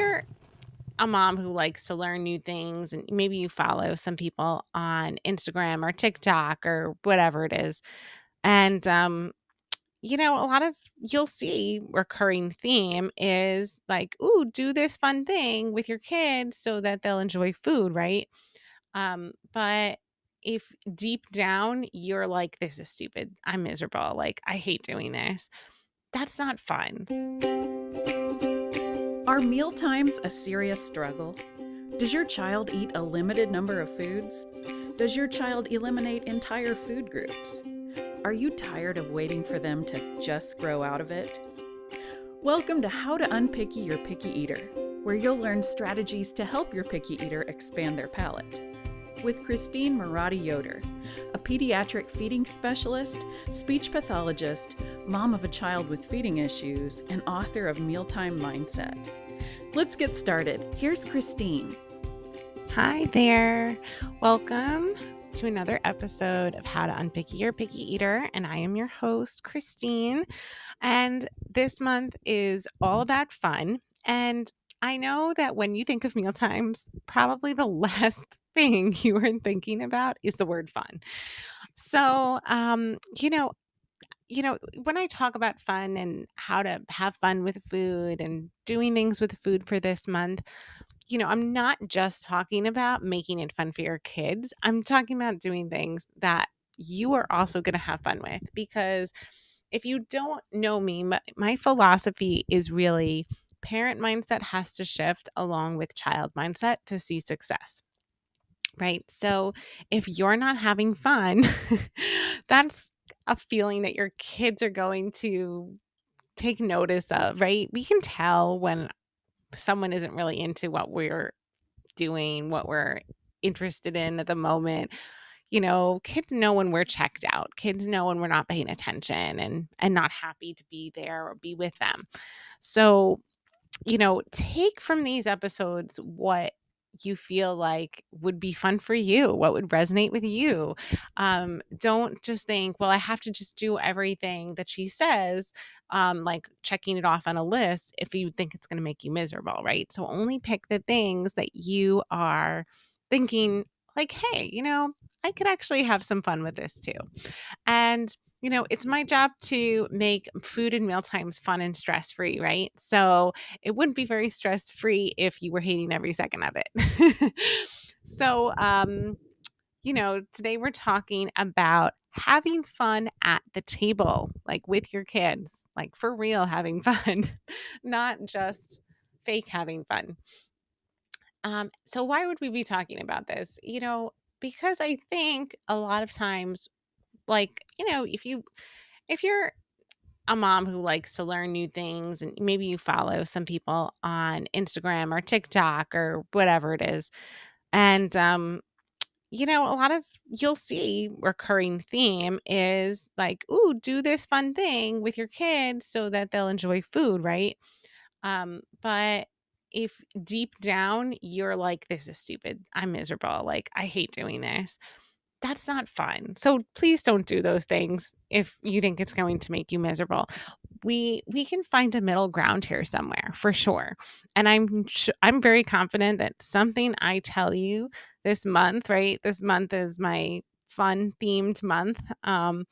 you're a mom who likes to learn new things and maybe you follow some people on Instagram or TikTok or whatever it is, and a lot of you'll see recurring theme is like, "Ooh, do this fun thing with your kids so that they'll enjoy food," right? But if deep down you're like, "This is stupid. I'm miserable. Like, I hate doing this." That's not fun. Are mealtimes a serious struggle? Does your child eat a limited number of foods? Does your child eliminate entire food groups? Are you tired of waiting for them to just grow out of it? Welcome to How to Unpicky Your Picky Eater, where you'll learn strategies to help your picky eater expand their palate. With Christine Marati-Yoder, a pediatric feeding specialist, speech pathologist, mom of a child with feeding issues, and author of Mealtime Mindset. Let's get started. Here's Christine. Hi there. Welcome to another episode of How to Unpicky Your Picky Eater. And I am your host, Christine. And this month is all about fun. And I know that when you think of mealtimes, probably the last thing you are thinking about is the word fun. So, when I talk about fun and how to have fun with food and doing things with food for this month, I'm not just talking about making it fun for your kids. I'm talking about doing things that you are also going to have fun with. Because if you don't know me, my philosophy is really parent mindset has to shift along with child mindset to see success. Right. So if you're not having fun, that's a feeling that your kids are going to take notice of, right? We can tell when someone isn't really into what we're doing, what we're interested in at the moment. Kids know when we're checked out. Kids know when we're not paying attention and not happy to be there or be with them. So, take from these episodes what you feel like would be fun for you, what would resonate with you. Don't just think, well, I have to just do everything that she says, like checking it off on a list if you think it's going to make you miserable, right? So only pick the things that you are thinking, like, hey, I could actually have some fun with this too. And it's my job to make food and meal times fun and stress free, right? So it wouldn't be very stress free if you were hating every second of it. so, today we're talking about having fun at the table, like with your kids, like for real having fun, not just fake having fun. So why would we be talking about this? Because I think a lot of times, like, if you're a mom who likes to learn new things and maybe you follow some people on Instagram or TikTok or whatever it is, and a lot of you'll see recurring theme is like, "Ooh, do this fun thing with your kids so that they'll enjoy food," right? But if deep down you're like, "This is stupid. I'm miserable. Like, I hate doing this." That's not fun. So please don't do those things if you think it's going to make you miserable. We can find a middle ground here somewhere for sure. And I'm very confident that something I tell you this month, right? This month is my fun themed month. I'm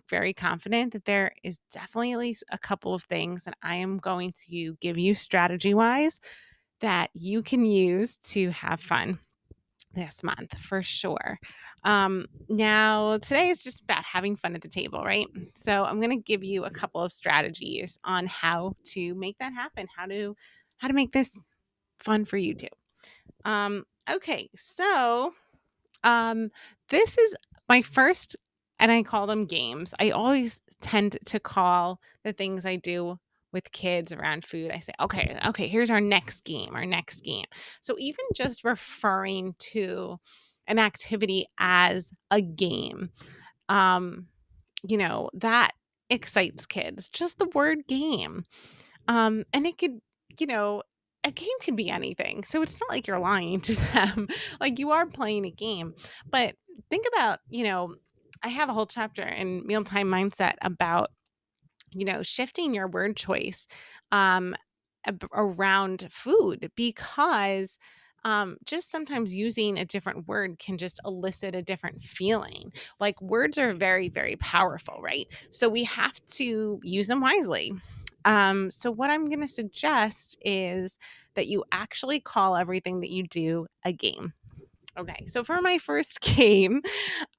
very confident that there is definitely at least a couple of things that I am going to give you strategy wise that you can use to have fun this month for sure. Now today is just about having fun at the table, right? So I'm going to give you a couple of strategies on how to make that happen, how to make this fun for you too. Okay, so um, this is my first, and I call them games. I always tend to call the things I do with kids around food. I say, okay, here's our next game, our next game. So even just referring to an activity as a game, um, that excites kids. Just the word game. And it could, you know, a game can be anything. So it's not like you're lying to them. Like you are playing a game. But think about, I have a whole chapter in Mealtime Mindset about, shifting your word choice. Um, around food, because just sometimes using a different word can just elicit a different feeling. Like, words are very, very powerful, right? So we have to use them wisely. So what I'm going to suggest is that you actually call everything that you do a game. Okay, so for my first game,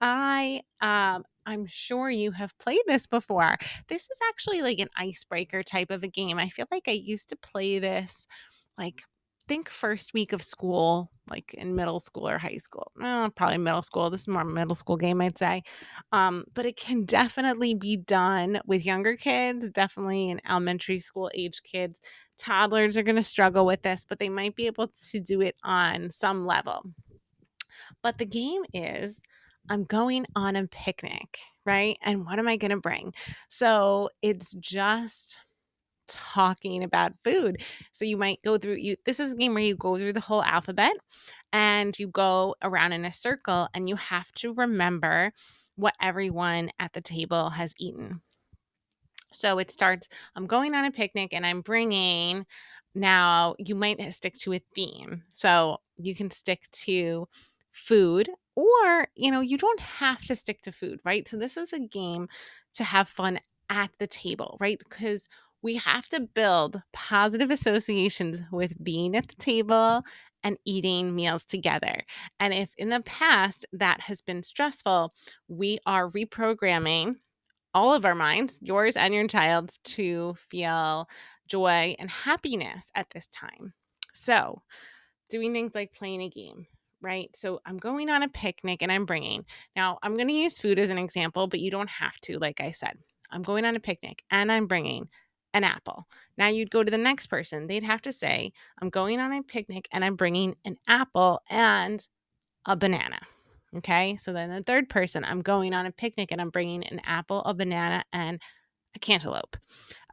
I'm sure you have played this before. This is actually like an icebreaker type of a game. I feel like I used to play this, like, think first week of school, like in middle school or high school. Probably middle school. This is more middle school game, I'd say. But it can definitely be done with younger kids, definitely in elementary school age kids. Toddlers are going to struggle with this, but they might be able to do it on some level. But the game is, I'm going on a picnic, right? And what am I going to bring? So it's just talking about food. So you might go through you this is a game where you go through the whole alphabet and you go around in a circle and you have to remember what everyone at the table has eaten. So it starts, I'm going on a picnic and I'm bringing, now you might stick to a theme. So you can stick to food, or, you don't have to stick to food, right? So this is a game to have fun at the table, right? Because we have to build positive associations with being at the table and eating meals together. And if in the past that has been stressful, we are reprogramming all of our minds, yours and your child's, to feel joy and happiness at this time. So, doing things like playing a game, right? So, I'm going on a picnic and I'm bringing, now I'm going to use food as an example, but you don't have to, like I said. I'm going on a picnic and I'm bringing an apple. Now, you'd go to the next person, they'd have to say, I'm going on a picnic and I'm bringing an apple and a banana. Okay. So then the third person, I'm going on a picnic and I'm bringing an apple, a banana, and a cantaloupe.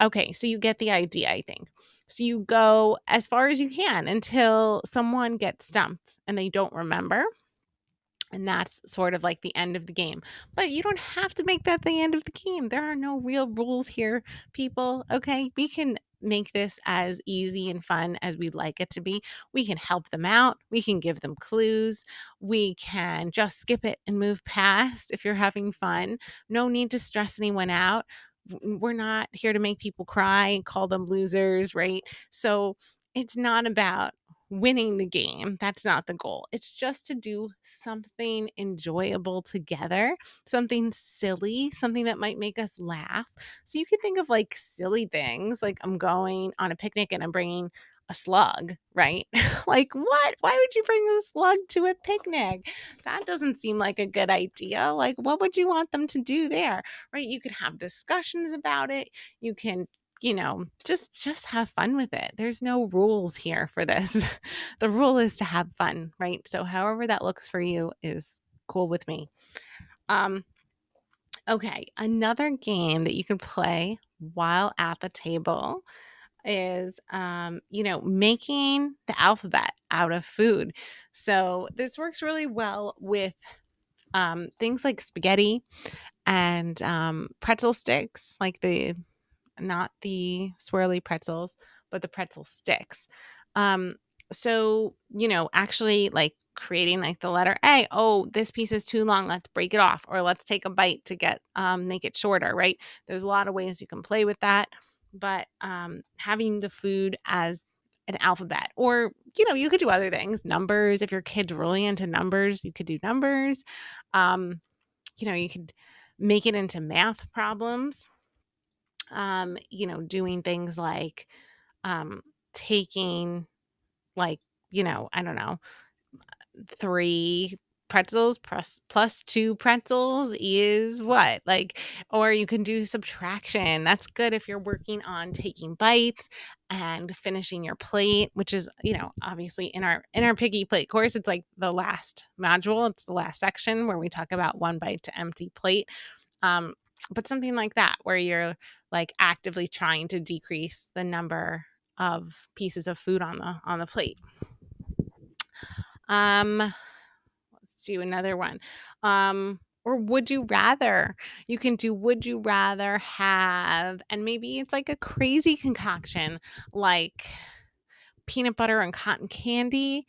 Okay. So you get the idea, I think. So you go as far as you can until someone gets stumped and they don't remember. And that's sort of like the end of the game. But you don't have to make that the end of the game. There are no real rules here, people. Okay. We can make this as easy and fun as we'd like it to be. We can help them out. We can give them clues. We can just skip it and move past if you're having fun. No need to stress anyone out. We're not here to make people cry and call them losers, right? So it's not about winning the game. That's not the goal. It's just to do something enjoyable together, something silly, something that might make us laugh. So you can think of like silly things, like I'm going on a picnic and I'm bringing a slug, right? Like, what? Why would you bring a slug to a picnic? That doesn't seem like a good idea. Like, what would you want them to do there, right? You could have discussions about it. You can, just have fun with it. There's no rules here for this. The rule is to have fun, right? So however that looks for you is cool with me. Um okay, another game that you can play while at the table is making the alphabet out of food. So this works really well with things like spaghetti and pretzel sticks, like the not the swirly pretzels, but the pretzel sticks. Um, so, actually like creating like the letter A, oh, this piece is too long, let's break it off, or let's take a bite to get make it shorter, right? There's a lot of ways you can play with that, but having the food as an alphabet, or you could do other things, numbers. If your kid's really into numbers, you could do numbers. You could make it into math problems, doing things like um, taking, like, I don't know, three pretzels plus two pretzels is what? Like, or you can do subtraction. That's good if you're working on taking bites and finishing your plate, which is, obviously in our picky plate course, it's like the last module. It's the last section where we talk about one bite to empty plate. Um, but something like that, where you're like actively trying to decrease the number of pieces of food on the plate. Let's do another one. Or would you rather? You can do would you rather have, and maybe it's like a crazy concoction like peanut butter and cotton candy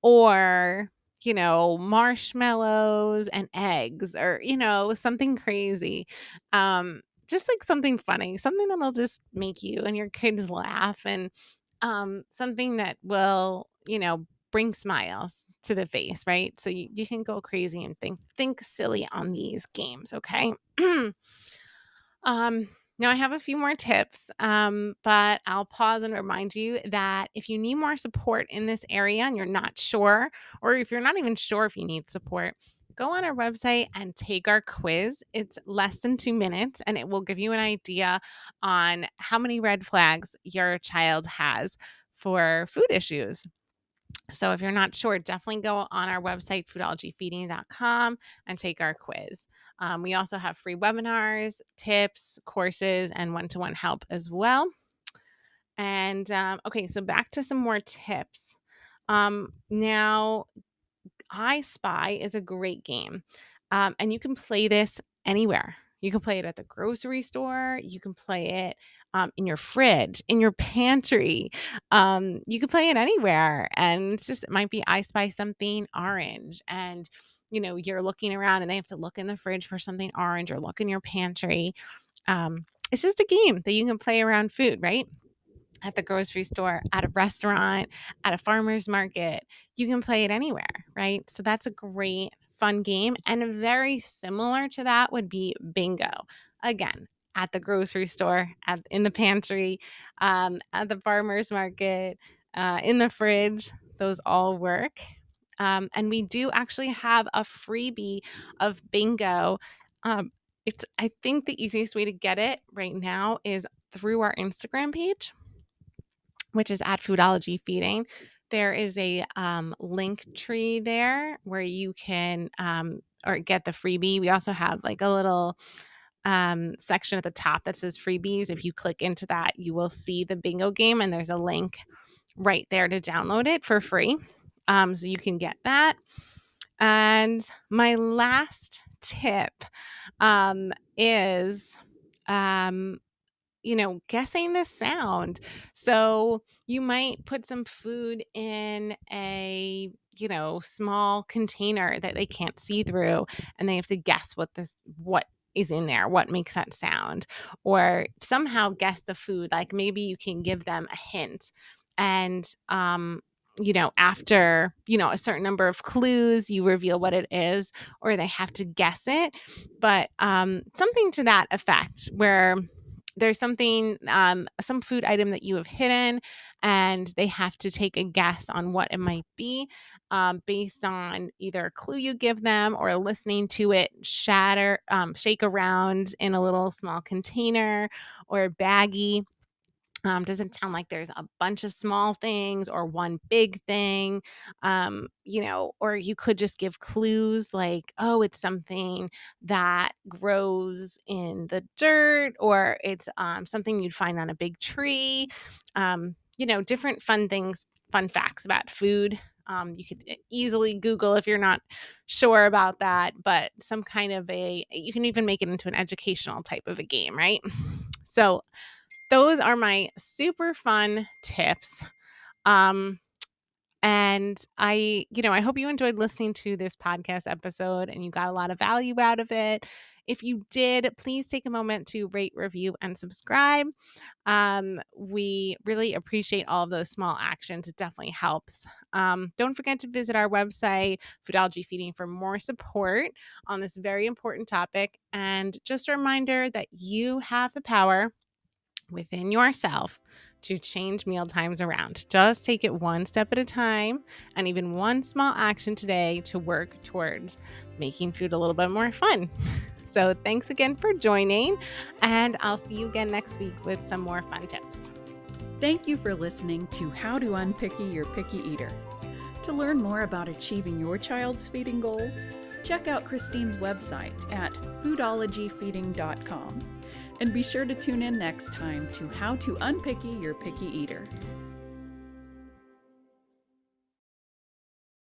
or, marshmallows and eggs or, something crazy. Just like something funny, something that'll just make you and your kids laugh and something that will, bring smiles to the face, right? So you can go crazy and think silly on these games, okay? Um, Now I have a few more tips, but I'll pause and remind you that if you need more support in this area and you're not sure, or if you're not even sure if you need support, go on our website and take our quiz. It's less than 2 minutes and it will give you an idea on how many red flags your child has for food issues. So if you're not sure, definitely go on our website, foodologyfeeding.com, and take our quiz. We also have free webinars, tips, courses, and one-to-one help as well. And okay, so back to some more tips. Now, I Spy is a great game, and you can play this anywhere. You can play it at the grocery store. You can play it in your fridge, in your pantry. You can play it anywhere, and it might be I spy something orange, and you're looking around, and they have to look in the fridge for something orange, or look in your pantry. It's just a game that you can play around food, right? At the grocery store, at a restaurant, at a farmer's market. You can play it anywhere, right? So that's a great fun game. And very similar to that would be bingo. Again, at the grocery store, in the pantry, at the farmer's market, in the fridge. Those all work. And we do actually have a freebie of bingo. I think the easiest way to get it right now is through our Instagram page, which is at Foodology Feeding. There is a link tree there where you can or get the freebie. We also have like a little section at the top that says freebies. If you click into that, you will see the bingo game, and there's a link right there to download it for free. So you can get that. And my last tip is guessing the sound. So you might put some food in a, small container that they can't see through, and they have to guess what is in there, what makes that sound, or somehow guess the food. Like maybe you can give them a hint and, after, a certain number of clues, you reveal what it is, or they have to guess it. But something to that effect where there's something, some food item that you have hidden, and they have to take a guess on what it might be, based on either a clue you give them or listening to it shake around in a little small container or baggie. Doesn't sound like there's a bunch of small things or one big thing, or you could just give clues like, oh, it's something that grows in the dirt, or it's something you'd find on a big tree. Different fun things, fun facts about food. You could easily Google if you're not sure about that, but you can even make it into an educational type of a game, right? So those are my super fun tips. And I hope you enjoyed listening to this podcast episode and you got a lot of value out of it. If you did, please take a moment to rate, review, and subscribe. We really appreciate all of those small actions. It definitely helps. Don't forget to visit our website, Foodology Feeding, for more support on this very important topic. And just a reminder that you have the power within yourself to change meal times around. Just take it one step at a time, and even one small action today to work towards making food a little bit more fun. So thanks again for joining, and I'll see you again next week with some more fun tips. Thank you for listening to How to Unpicky Your Picky Eater. To learn more about achieving your child's feeding goals, check out Christine's website at foodologyfeeding.com. And be sure to tune in next time to How to Unpicky Your Picky Eater.